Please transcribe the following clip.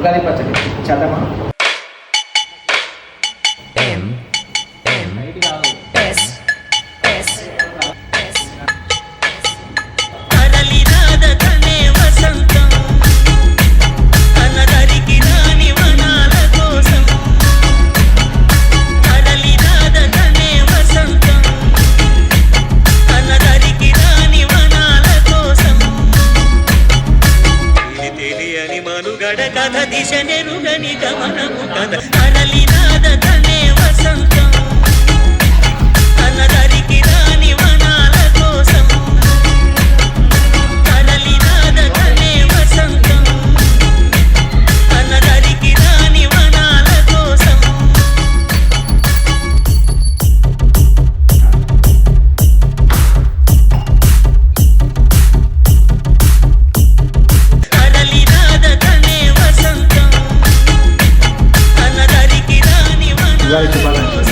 ఉగాది పచ్చడి చేద్దామా? కథ దిశ నెరుగని గమనము కథ అరలినాద తనే వసంతం అన్నదరికి రాని వనాల కోసం అరలినాద తనే వసంతం అన్నదరికి రాని వనాల కోసం ఉగాది శుభాకాంక్షలు.